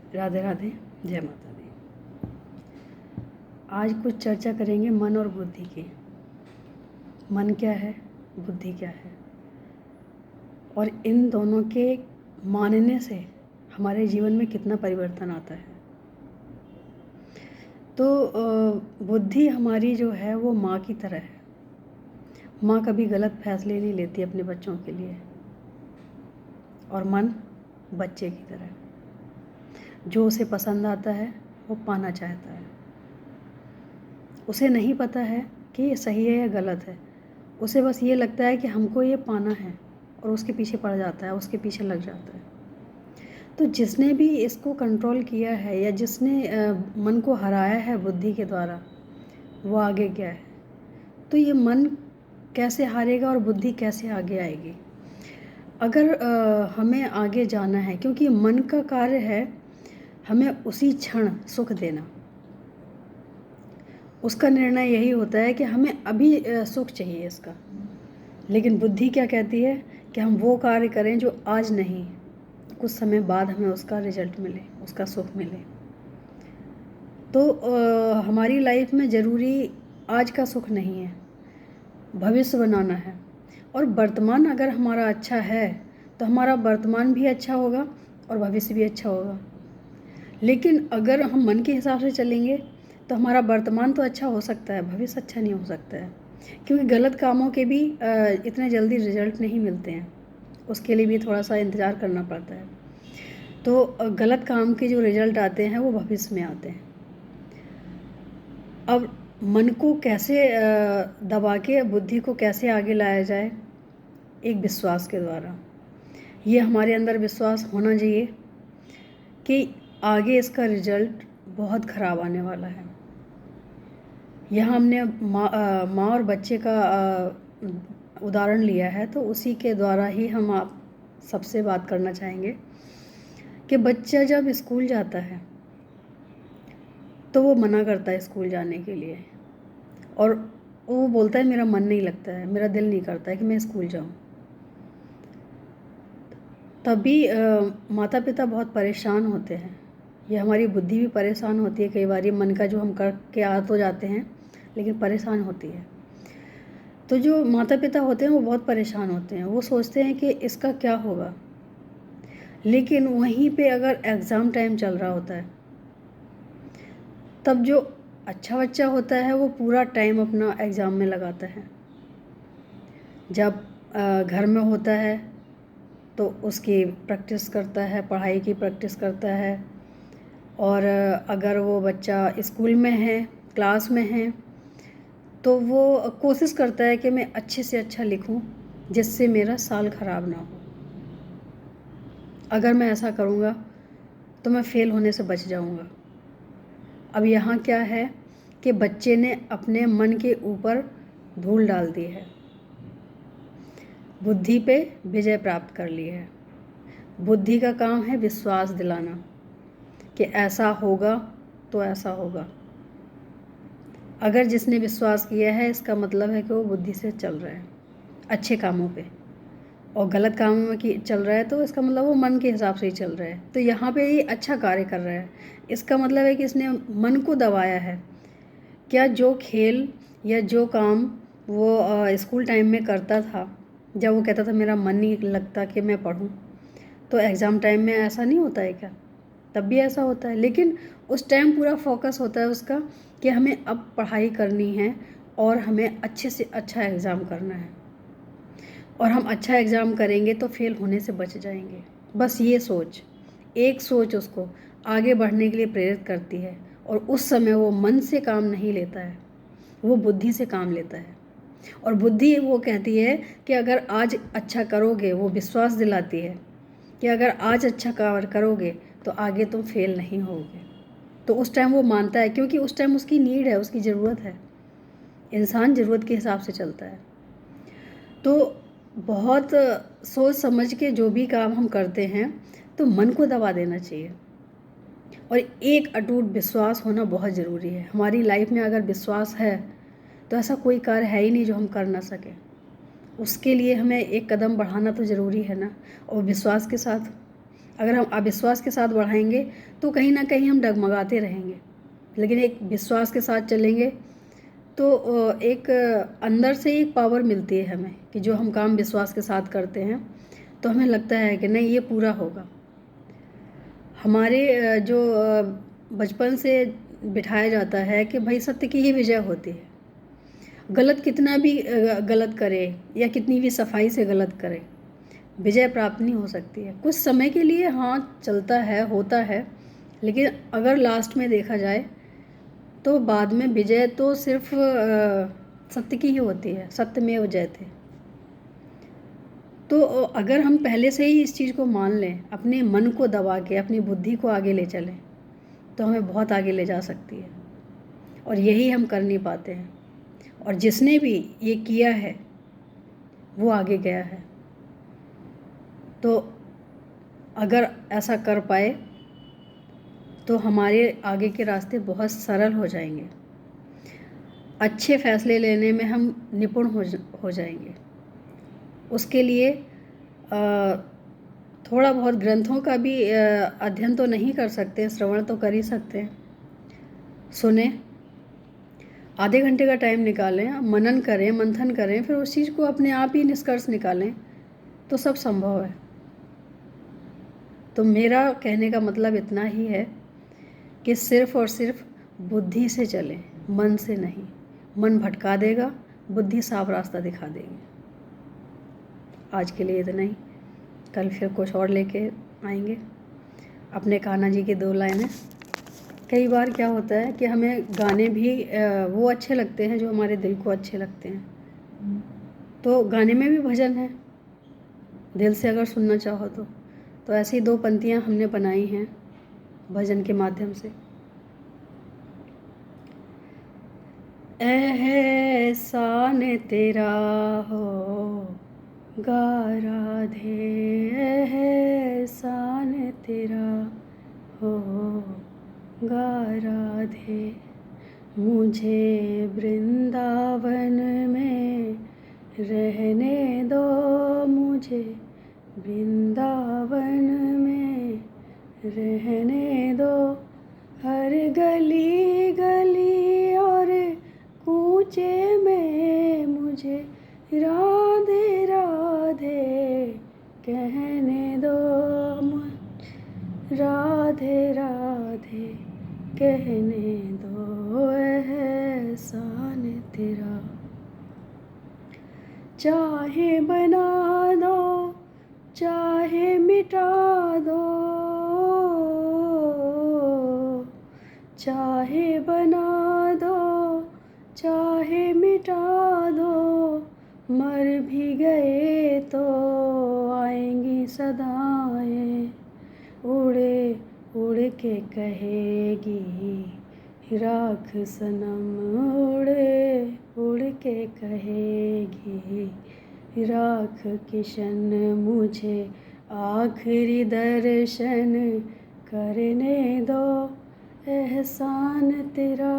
राधे राधे, जय माता दी। आज कुछ चर्चा करेंगे मन और बुद्धि की। मन क्या है, बुद्धि क्या है, और इन दोनों के मानने से हमारे जीवन में कितना परिवर्तन आता है। तो बुद्धि हमारी जो है वो माँ की तरह है। माँ कभी गलत फैसले नहीं लेती अपने बच्चों के लिए, और मन बच्चे की तरह, जो उसे पसंद आता है वो पाना चाहता है। उसे नहीं पता है कि ये सही है या गलत है, उसे बस ये लगता है कि हमको ये पाना है, और उसके पीछे पड़ जाता है, उसके पीछे लग जाता है। तो जिसने भी इसको कंट्रोल किया है या जिसने मन को हराया है बुद्धि के द्वारा, वो आगे गया है। तो ये मन कैसे हारेगा और बुद्धि कैसे आगे आएगी? अगर हमें आगे जाना है, क्योंकि मन का कार्य है हमें उसी क्षण सुख देना। उसका निर्णय यही होता है कि हमें अभी सुख चाहिए इसका। लेकिन बुद्धि क्या कहती है कि हम वो कार्य करें जो आज नहीं, कुछ समय बाद हमें उसका रिजल्ट मिले, उसका सुख मिले। तो हमारी लाइफ में ज़रूरी आज का सुख नहीं है, भविष्य बनाना है। और वर्तमान अगर हमारा अच्छा है तो हमारा वर्तमान भी अच्छा होगा और भविष्य भी अच्छा होगा। लेकिन अगर हम मन के हिसाब से चलेंगे तो हमारा वर्तमान तो अच्छा हो सकता है, भविष्य अच्छा नहीं हो सकता है। क्योंकि गलत कामों के भी इतने जल्दी रिजल्ट नहीं मिलते हैं, उसके लिए भी थोड़ा सा इंतज़ार करना पड़ता है। तो गलत काम के जो रिजल्ट आते हैं वो भविष्य में आते हैं। अब मन को कैसे दबा के बुद्धि को कैसे आगे लाया जाए? एक विश्वास के द्वारा। ये हमारे अंदर विश्वास होना चाहिए कि आगे इसका रिजल्ट बहुत ख़राब आने वाला है। यहाँ हमने माँ और बच्चे का उदाहरण लिया है, तो उसी के द्वारा ही हम आप सबसे बात करना चाहेंगे कि बच्चा जब स्कूल जाता है तो वो मना करता है स्कूल जाने के लिए, और वो बोलता है मेरा मन नहीं लगता है, मेरा दिल नहीं करता है कि मैं स्कूल जाऊँ। तभी माता पिता बहुत परेशान होते हैं, ये हमारी बुद्धि भी परेशान होती है। कई बार ये मन का जो हम करके आ तो जाते हैं, लेकिन परेशान होती है। तो जो माता पिता होते हैं वो बहुत परेशान होते हैं, वो सोचते हैं कि इसका क्या होगा। लेकिन वहीं पे अगर एग्ज़ाम टाइम चल रहा होता है, तब जो अच्छा बच्चा होता है वो पूरा टाइम अपना एग्ज़ाम में लगाता है। जब घर में होता है तो उसकी प्रैक्टिस करता है, पढ़ाई की प्रैक्टिस करता है। और अगर वो बच्चा स्कूल में है, क्लास में है, तो वो कोशिश करता है कि मैं अच्छे से अच्छा लिखूं, जिससे मेरा साल ख़राब ना हो। अगर मैं ऐसा करूँगा तो मैं फ़ेल होने से बच जाऊँगा। अब यहाँ क्या है कि बच्चे ने अपने मन के ऊपर धूल डाल दी है, बुद्धि पे विजय प्राप्त कर ली है। बुद्धि का काम है विश्वास दिलाना कि ऐसा होगा तो ऐसा होगा। अगर जिसने विश्वास किया है, इसका मतलब है कि वो बुद्धि से चल रहा है अच्छे कामों पे, और गलत कामों में कि चल रहा है तो इसका मतलब वो मन के हिसाब से ही चल रहा है। तो यहाँ पे ये अच्छा कार्य कर रहा है, इसका मतलब है कि इसने मन को दबाया है। क्या जो खेल या जो काम वो स्कूल टाइम में करता था, जब वो कहता था मेरा मन नहीं लगता कि मैं पढूं, तो एग्ज़ाम टाइम में ऐसा नहीं होता है क्या? तब भी ऐसा होता है। लेकिन उस टाइम पूरा फोकस होता है उसका कि हमें अब पढ़ाई करनी है और हमें अच्छे से अच्छा एग्ज़ाम करना है, और हम अच्छा एग्ज़ाम करेंगे तो फेल होने से बच जाएंगे। बस ये सोच, एक सोच उसको आगे बढ़ने के लिए प्रेरित करती है, और उस समय वो मन से काम नहीं लेता है, वो बुद्धि से काम लेता है। और बुद्धि वो कहती है कि अगर आज अच्छा करोगे, वो विश्वास दिलाती है कि अगर आज अच्छा कार्य करोगे तो आगे तुम फेल नहीं होगे। तो उस टाइम वो मानता है, क्योंकि उस टाइम उसकी नीड है, उसकी ज़रूरत है। इंसान ज़रूरत के हिसाब से चलता है। तो बहुत सोच समझ के जो भी काम हम करते हैं, तो मन को दबा देना चाहिए, और एक अटूट विश्वास होना बहुत ज़रूरी है। हमारी लाइफ में अगर विश्वास है तो ऐसा कोई कार्य है ही नहीं जो हम कर ना सकें। उसके लिए हमें एक कदम बढ़ाना तो ज़रूरी है ना, और विश्वास के साथ अगर हम अविश्वास के साथ बढ़ाएंगे तो कहीं ना कहीं हम डगमगाते रहेंगे, लेकिन एक विश्वास के साथ चलेंगे तो एक अंदर से एक पावर मिलती है हमें कि जो हम काम विश्वास के साथ करते हैं तो हमें लगता है कि नहीं, ये पूरा होगा। हमारे जो बचपन से बिठाया जाता है कि भाई सत्य की ही विजय होती है। गलत कितना भी गलत करे या कितनी भी सफाई से गलत करे, विजय प्राप्त नहीं हो सकती है। कुछ समय के लिए हाँ चलता है, होता है, लेकिन अगर लास्ट में देखा जाए तो बाद में विजय तो सिर्फ सत्य की ही होती है। सत्यमेव जयते। तो अगर हम पहले से ही इस चीज़ को मान लें, अपने मन को दबा के अपनी बुद्धि को आगे ले चलें, तो हमें बहुत आगे ले जा सकती है। और यही हम कर नहीं पाते हैं। और जिसने भी ये किया है वो आगे गया है। तो अगर ऐसा कर पाए तो हमारे आगे के रास्ते बहुत सरल हो जाएंगे। अच्छे फैसले लेने में हम निपुण हो जाएंगे। उसके लिए थोड़ा बहुत ग्रंथों का भी अध्ययन तो नहीं कर सकते, श्रवण तो कर ही सकते हैं। सुने, आधे घंटे का टाइम निकालें, मनन करें, मंथन करें, फिर उस चीज़ को अपने आप ही निष्कर्ष निकालें, तो सब संभव है। तो मेरा कहने का मतलब इतना ही है कि सिर्फ और सिर्फ बुद्धि से चलें, मन से नहीं। मन भटका देगा, बुद्धि साफ रास्ता दिखा देगी। आज के लिए इतना ही। कल फिर कुछ और लेके आएंगे। अपने कान्हा जी की 2 लाइनें। कई बार क्या होता है कि हमें गाने भी वो अच्छे लगते हैं जो हमारे दिल को अच्छे लगते हैं। तो गाने में भी भजन है, दिल से अगर सुनना चाहो तो ऐसी 2 पंक्तियाँ हमने बनाई हैं भजन के माध्यम से। एहसान तेरा हो गा राधे, एहसान तेरा हो गा राधे, मुझे वृंदावन में रहने दो, मुझे वृंदावन में रहने दो। हर गली गली और कूचे में मुझे राधे राधे कहने दो, राधे राधे कहने दो। एहसान तेरा चाहे बना दो, चाहे मिटा दो, चाहे बना दो, चाहे मिटा दो, मर भी गए तो आएंगी सदाएं, उड़े उड़ के कहेगी राख सनम, उड़े उड़ के कहेगी राख किशन, मुझे आखिरी दर्शन करने दो। एहसान तेरा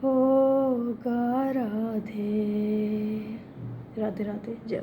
होगा राधे। राधे राधे। जय।